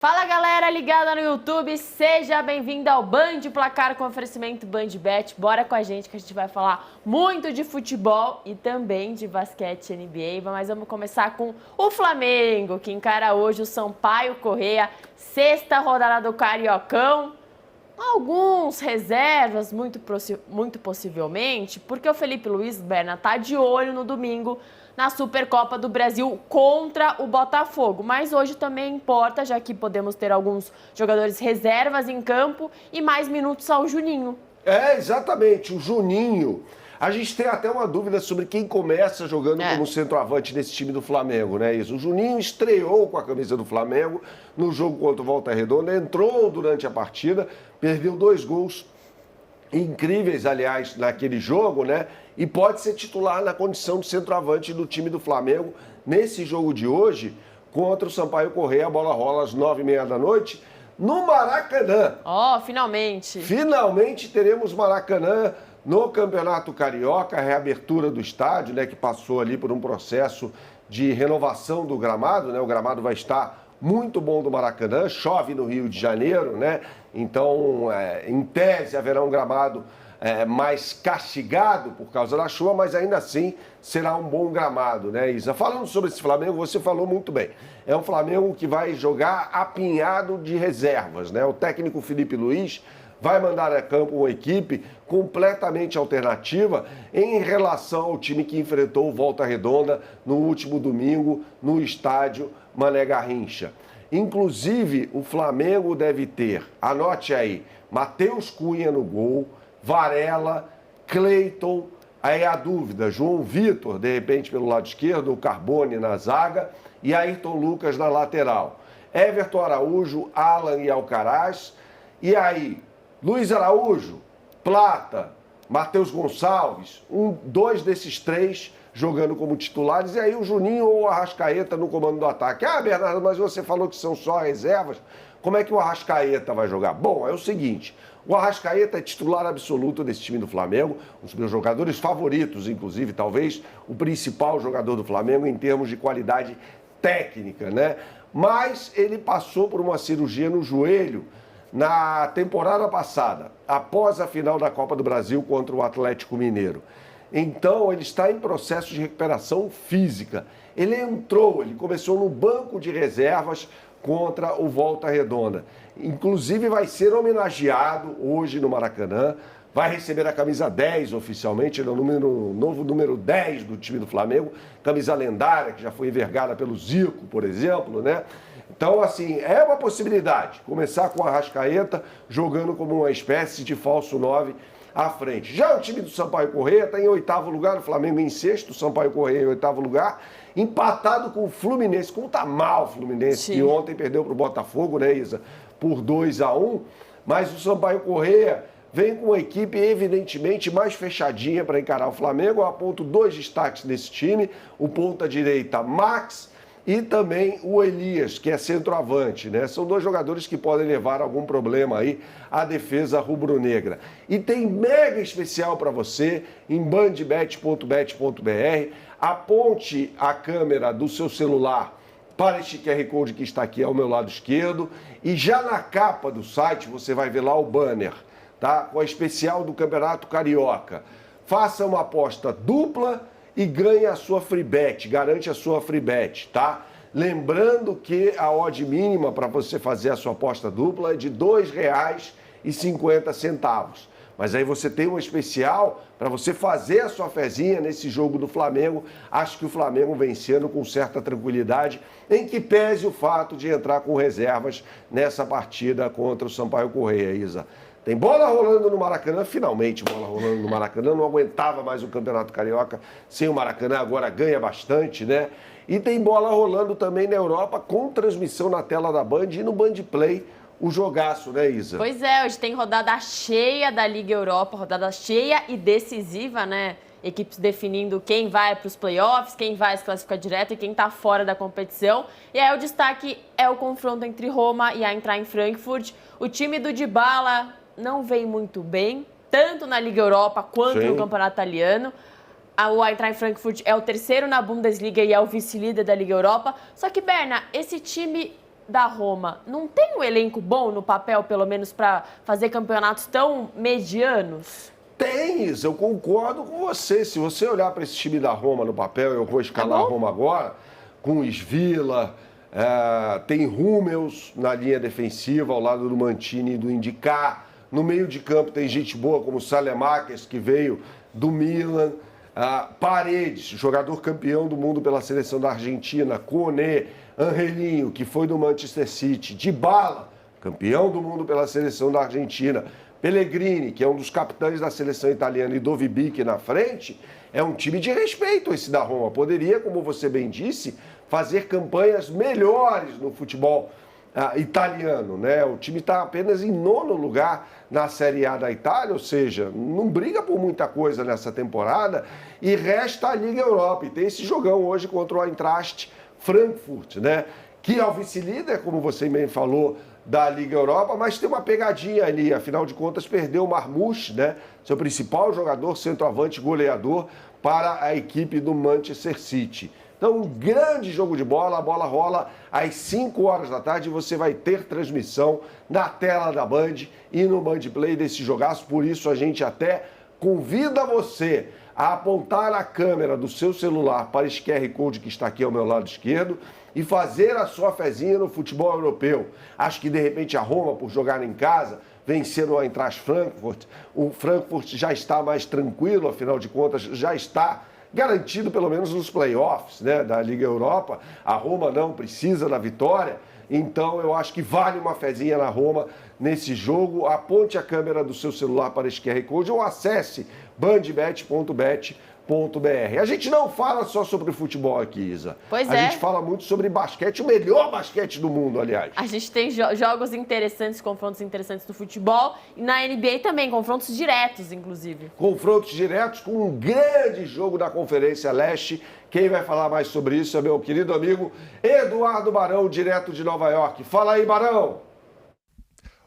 Fala galera ligada no YouTube, seja bem-vindo ao Band Placar com oferecimento BandBet. Bora com a gente que a gente vai falar muito de futebol e também de basquete NBA. Mas vamos começar com o Flamengo, que encara hoje o Sampaio Corrêa, sexta rodada do Cariocão. Alguns reservas, muito possivelmente, porque o Felipe Luiz Berna tá de olho no domingo na Supercopa do Brasil contra o Botafogo. Mas hoje também importa, já que podemos ter alguns jogadores reservas em campo e mais minutos ao Juninho. Exatamente, o Juninho. A gente tem até uma dúvida sobre quem começa jogando como centroavante desse time do Flamengo, né? Isso. O Juninho estreou com a camisa do Flamengo no jogo contra o Volta Redonda, entrou durante a partida, perdeu 2 gols incríveis, aliás, naquele jogo, né? E pode ser titular na condição de centroavante do time do Flamengo nesse jogo de hoje contra o Sampaio Corrêa. A bola rola às 9h30 da noite no Maracanã. Finalmente! Finalmente teremos Maracanã no Campeonato Carioca, a reabertura do estádio, né, que passou ali por um processo de renovação do gramado, né? O gramado vai estar muito bom do Maracanã, chove no Rio de Janeiro, né? Então, em tese, haverá um gramado mais castigado por causa da chuva, mas ainda assim será um bom gramado, né, Isa? Falando sobre esse Flamengo, você falou muito bem. É um Flamengo que vai jogar apinhado de reservas, né? O técnico Felipe Luiz vai mandar a campo uma equipe completamente alternativa em relação ao time que enfrentou o Volta Redonda no último domingo no estádio Mané Garrincha. Inclusive, o Flamengo deve ter, anote aí, Matheus Cunha no gol, Varela, Cleiton, aí a dúvida, João Vitor, de repente pelo lado esquerdo, o Carbone na zaga e Ayrton Lucas na lateral. Everton Araújo, Alan e Alcaraz, e aí Luiz Araújo, Plata, Matheus Gonçalves, 2 desses 3 jogando como titulares, e aí o Juninho ou o Arrascaeta no comando do ataque. Bernardo, mas você falou que são só reservas, como é que o Arrascaeta vai jogar? Bom, é o seguinte, o Arrascaeta é titular absoluto desse time do Flamengo, um dos meus jogadores favoritos, inclusive, talvez o principal jogador do Flamengo em termos de qualidade técnica, né? Mas ele passou por uma cirurgia no joelho na temporada passada, após a final da Copa do Brasil contra o Atlético Mineiro. Então, ele está em processo de recuperação física. Ele começou no banco de reservas contra o Volta Redonda. Inclusive, vai ser homenageado hoje no Maracanã, vai receber a camisa 10 oficialmente, ele é o novo número 10 do time do Flamengo, camisa lendária, que já foi envergada pelo Zico, por exemplo, né? Então, assim, é uma possibilidade começar com o Arrascaeta jogando como uma espécie de falso 9 à frente. Já o time do Sampaio Corrêa está em 8º lugar, o Flamengo em 6º, o Sampaio Corrêa em 8º lugar, empatado com o Fluminense. Como tá mal o Fluminense, Sim. que ontem perdeu para o Botafogo, né, Isa? Por 2-1, mas o Sampaio Corrêa vem com uma equipe evidentemente mais fechadinha para encarar o Flamengo. Eu aponto 2 destaques desse time, o ponta-direita Max e também o Elias, que é centroavante, né? São 2 jogadores que podem levar algum problema aí à defesa rubro-negra. E tem mega especial para você em bandbet.bet.br. Aponte a câmera do seu celular para este QR Code que está aqui ao meu lado esquerdo e já na capa do site você vai ver lá o banner, tá? Com a especial do Campeonato Carioca. Faça uma aposta dupla e ganhe a sua free bet, garante a sua free bet, tá? Lembrando que a odd mínima para você fazer a sua aposta dupla é de R$ 2,50. Mas aí você tem um especial para você fazer a sua fezinha nesse jogo do Flamengo. Acho que o Flamengo vencendo com certa tranquilidade, em que pese o fato de entrar com reservas nessa partida contra o Sampaio Corrêa, Isa. Tem bola rolando no Maracanã, finalmente bola rolando no Maracanã, não aguentava mais o Campeonato Carioca sem o Maracanã, agora ganha bastante, né? E tem bola rolando também na Europa com transmissão na tela da Band e no Band Play, o jogaço, né, Isa? Pois é, hoje tem rodada cheia da Liga Europa, rodada cheia e decisiva, né? Equipes definindo quem vai para os playoffs, quem vai se classificar direto e quem está fora da competição. E aí o destaque é o confronto entre Roma e a Eintracht Frankfurt. O time do Dybala não vem muito bem, tanto na Liga Europa quanto no Campeonato Italiano. O Eintracht Frankfurt é o 3º na Bundesliga e é o vice-líder da Liga Europa. Só que, Berna, esse time da Roma não tem um elenco bom no papel, pelo menos, para fazer campeonatos tão medianos? Tem, Isa, eu concordo com você. Se você olhar para esse time da Roma no papel, eu vou escalar a Roma agora, com Svila, tem Hummels na linha defensiva, ao lado do Mantini e do Indicar. No meio de campo tem gente boa como o Saelemaekers, que veio do Milan. Paredes, jogador campeão do mundo pela seleção da Argentina. Koné, Angelinho, que foi do Manchester City. Dybala, campeão do mundo pela seleção da Argentina. Pellegrini, que é um dos capitães da seleção italiana, e Dovibic na frente. É um time de respeito esse da Roma. Poderia, como você bem disse, fazer campanhas melhores no futebol italiano, né? O time está apenas em 9º lugar na Série A da Itália, ou seja, não briga por muita coisa nessa temporada, e resta a Liga Europa. E tem esse jogão hoje contra o Eintracht Frankfurt, né? Que é o vice-líder, como você bem falou, da Liga Europa, mas tem uma pegadinha ali, afinal de contas perdeu o Marmoush, né? Seu principal jogador, centroavante, goleador para a equipe do Manchester City. Então, um grande jogo de bola, a bola rola às 5 horas da tarde e você vai ter transmissão na tela da Band e no Band Play desse jogaço. Por isso, a gente até convida você a apontar a câmera do seu celular para esse QR Code que está aqui ao meu lado esquerdo e fazer a sua fezinha no futebol europeu. Acho que, de repente, a Roma, por jogar em casa, vencendo o Eintracht Frankfurt, o Frankfurt já está mais tranquilo, afinal de contas, já está garantido pelo menos nos playoffs, né, da Liga Europa. A Roma não precisa da vitória, então eu acho que vale uma fezinha na Roma nesse jogo. Aponte a câmera do seu celular para esse QR Code ou acesse bandbet.bet.br. A gente não fala só sobre futebol aqui, Isa. A gente fala muito sobre basquete, o melhor basquete do mundo, aliás. A gente tem jogos interessantes, confrontos interessantes no futebol e na NBA também, confrontos diretos, inclusive. Confrontos diretos com um grande jogo da Conferência Leste. Quem vai falar mais sobre isso é meu querido amigo Eduardo Barão, direto de Nova York. Fala aí, Barão!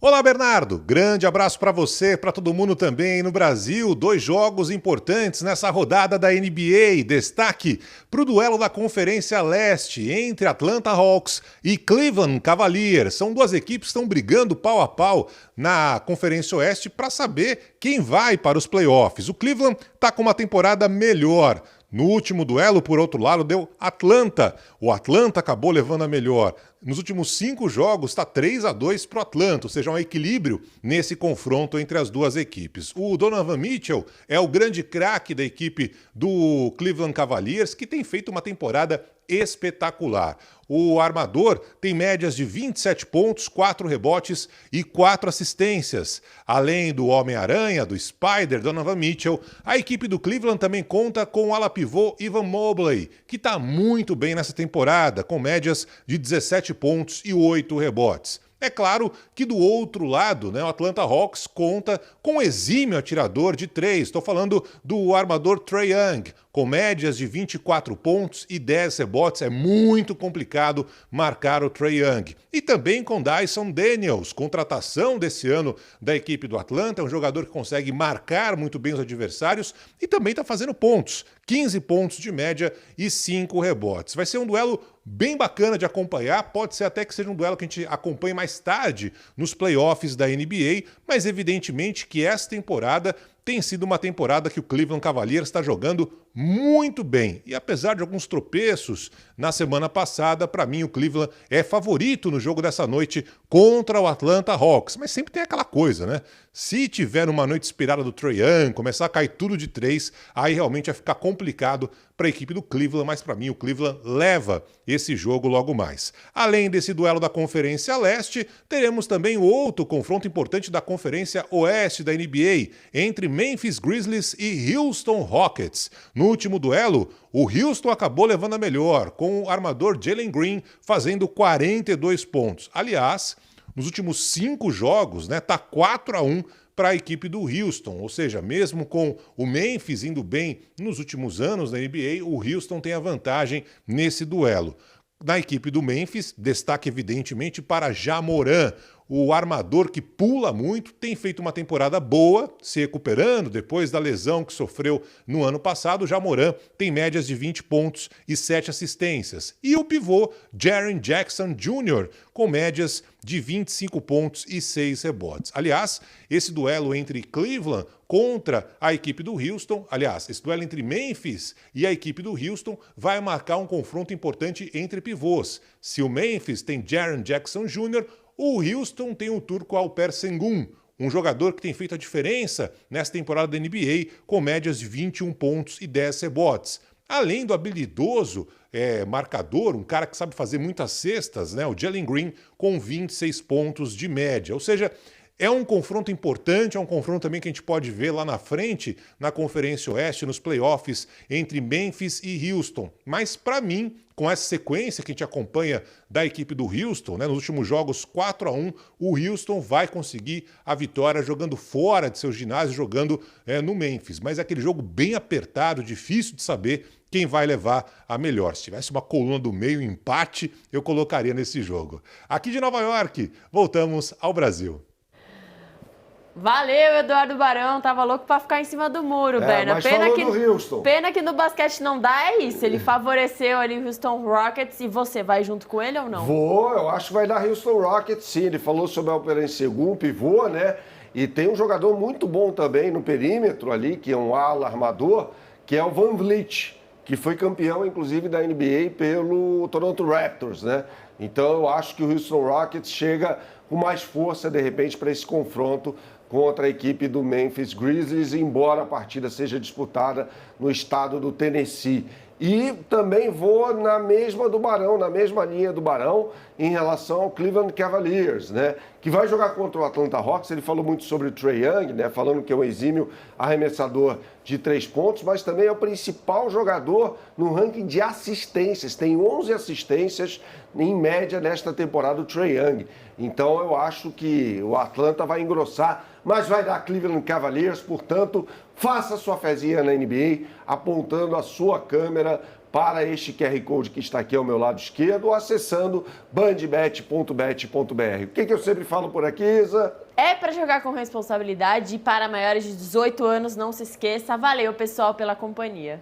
Olá, Bernardo. Grande abraço para você, para todo mundo também no Brasil. 2 jogos importantes nessa rodada da NBA. Destaque para o duelo da Conferência Leste entre Atlanta Hawks e Cleveland Cavaliers. São 2 equipes que estão brigando pau a pau na Conferência Oeste para saber quem vai para os playoffs. O Cleveland está com uma temporada melhor. No último duelo, por outro lado, deu Atlanta. O Atlanta acabou levando a melhor. Nos últimos 5 jogos, está 3-2 para o Atlanta, ou seja, um equilíbrio nesse confronto entre as 2 equipes. O Donovan Mitchell é o grande craque da equipe do Cleveland Cavaliers, que tem feito uma temporada espetacular. O armador tem médias de 27 pontos, 4 rebotes e 4 assistências. Além do Homem-Aranha, do Spider, Donovan Mitchell, a equipe do Cleveland também conta com o ala pivô Evan Mobley, que está muito bem nessa temporada, com médias de 17 pontos e 8 rebotes. É claro que do outro lado, né, o Atlanta Hawks conta com um exímio atirador de 3. Estou falando do armador Trae Young, com médias de 24 pontos e 10 rebotes. É muito complicado marcar o Trae Young. E também com Dyson Daniels, contratação desse ano da equipe do Atlanta. É um jogador que consegue marcar muito bem os adversários e também está fazendo pontos. 15 pontos de média e 5 rebotes. Vai ser um duelo bem bacana de acompanhar, pode ser até que seja um duelo que a gente acompanhe mais tarde nos playoffs da NBA, mas evidentemente que essa temporada tem sido uma temporada que o Cleveland Cavaliers está jogando muito bem. E apesar de alguns tropeços na semana passada, para mim o Cleveland é favorito no jogo dessa noite contra o Atlanta Hawks. Mas sempre tem aquela coisa, né? Se tiver uma noite inspirada do Trae Young, começar a cair tudo de 3, aí realmente vai ficar complicado para a equipe do Cleveland, mas para mim o Cleveland leva esse jogo logo mais. Além desse duelo da Conferência Leste, teremos também o outro confronto importante da Conferência Oeste da NBA, entre Memphis Grizzlies e Houston Rockets. No último duelo, o Houston acabou levando a melhor, com o armador Jalen Green fazendo 42 pontos. Aliás, nos últimos 5 jogos, né, tá 4-1 para a equipe do Houston, ou seja, mesmo com o Memphis indo bem nos últimos anos na NBA, o Houston tem a vantagem nesse duelo. Na equipe do Memphis, destaque evidentemente para Ja Morant, o armador que pula muito, tem feito uma temporada boa, se recuperando depois da lesão que sofreu no ano passado. Já Moran tem médias de 20 pontos e 7 assistências. E o pivô Jaren Jackson Jr. com médias de 25 pontos e 6 rebotes. Aliás, esse duelo entre Cleveland contra a equipe do Houston, esse duelo entre Memphis e a equipe do Houston vai marcar um confronto importante entre pivôs. Se o Memphis tem Jaren Jackson Jr., o Houston tem o turco Alper Sengun, um jogador que tem feito a diferença nesta temporada da NBA com médias de 21 pontos e 10 rebotes. Além do habilidoso marcador, um cara que sabe fazer muitas cestas, o Jalen Green com 26 pontos de média. Ou seja, é um confronto importante, é um confronto também que a gente pode ver lá na frente, na Conferência Oeste, nos playoffs, entre Memphis e Houston. Mas, para mim, com essa sequência que a gente acompanha da equipe do Houston, nos últimos jogos 4-1, o Houston vai conseguir a vitória jogando fora de seu ginásio, jogando no Memphis. Mas é aquele jogo bem apertado, difícil de saber quem vai levar a melhor. Se tivesse uma coluna do meio, empate, eu colocaria nesse jogo. Aqui de Nova York, voltamos ao Brasil. Valeu, Eduardo Barão. Tava louco pra ficar em cima do muro, Berna. Mas falou do Houston. Pena que no basquete não dá, é isso. Ele favoreceu ali o Houston Rockets. E você vai junto com ele ou não? Vou, eu acho que vai dar Houston Rockets, sim. Ele falou sobre o Alperen Sengun, pivô, E tem um jogador muito bom também no perímetro ali, que é um ala armador, que é o Van Vliet, que foi campeão, inclusive, da NBA pelo Toronto Raptors, Então, eu acho que o Houston Rockets chega com mais força, de repente, para esse confronto contra a equipe do Memphis Grizzlies, embora a partida seja disputada no estado do Tennessee. E também vou na mesma do Barão, na mesma linha do Barão, em relação ao Cleveland Cavaliers, que vai jogar contra o Atlanta Hawks. Ele falou muito sobre o Trae Young, falando que é um exímio arremessador de 3 pontos, mas também é o principal jogador no ranking de assistências. Tem 11 assistências em média nesta temporada, o Trae Young. Então eu acho que o Atlanta vai engrossar, mas vai dar Cleveland Cavaliers. Portanto, faça sua fezinha na NBA, apontando a sua câmera para este QR Code que está aqui ao meu lado esquerdo, ou acessando bandbet.bet.br. O que eu sempre falo por aqui, Isa? É para jogar com responsabilidade e para maiores de 18 anos, não se esqueça. Valeu, pessoal, pela companhia.